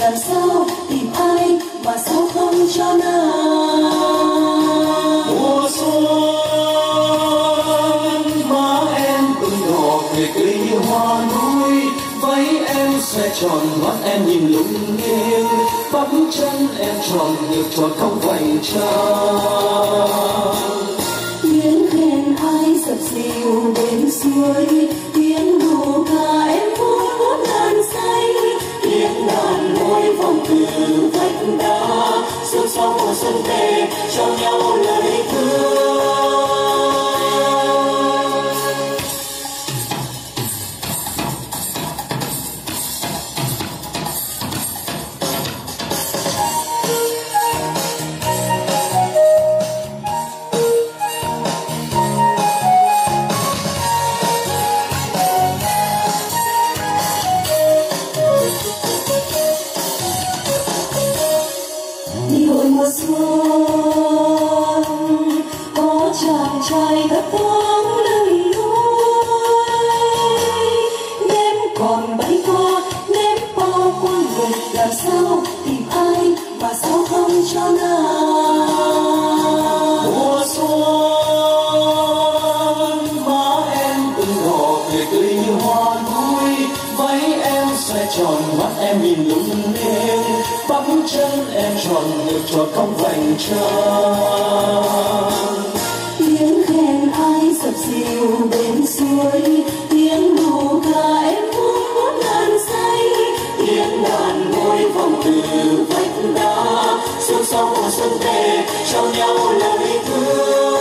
làm sao tìm ai mà sao không cho nàng. Mùa xuân má em ưng đỏ về cây như hoa núi, váy em xoe tròn mắt em nhìn lung linh, bắp chân em tròn ngược tròn không vành trăng. Tiếng khen ai dập dìu bên suối, tiếng đù ca em vui ngút ngàn say, tiếng đàn môi vòng từ vách đá, xuân sau mùa xuân về cho nhau lời thương. Đi hội mùa xuân có chàng trai thấp thoáng lưng núi, đêm còn bay qua đêm bao quang người, làm sao tìm ai mà sao không cho nàng. Mùa xuân má em ưng đỏ về cây như hoa núi, váy em xoe tròn mắt em nhìn lung linh, bắp chân em tròn ngược tròn không vành trăng. Tiếng khen ai dập dìu bên suối, tiếng đù ca em vui ngút ngàn say, tiếng đàn môi vòng từ vách đá, xuân sau mùa xuân về cho nhau lời thương.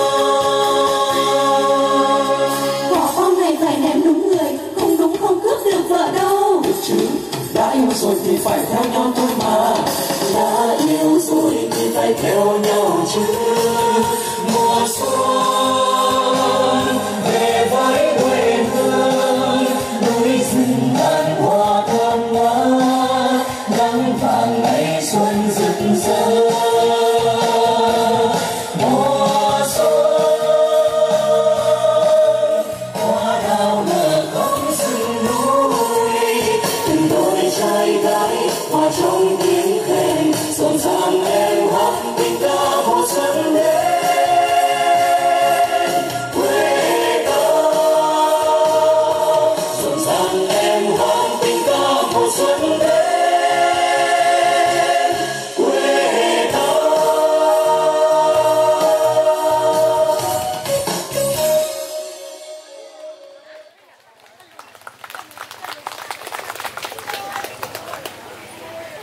Quả bom này phải ném đúng người, không đúng không cướp được vợ đâu. Được chứ, đã yêu rồi thì phải theo nhau thôi mà. Đã yêu rồi thì phải theo nhau chứ. Mùa xuân về với quê hương, Núi rừng ngàn hoa thơm ngát, nắng vàng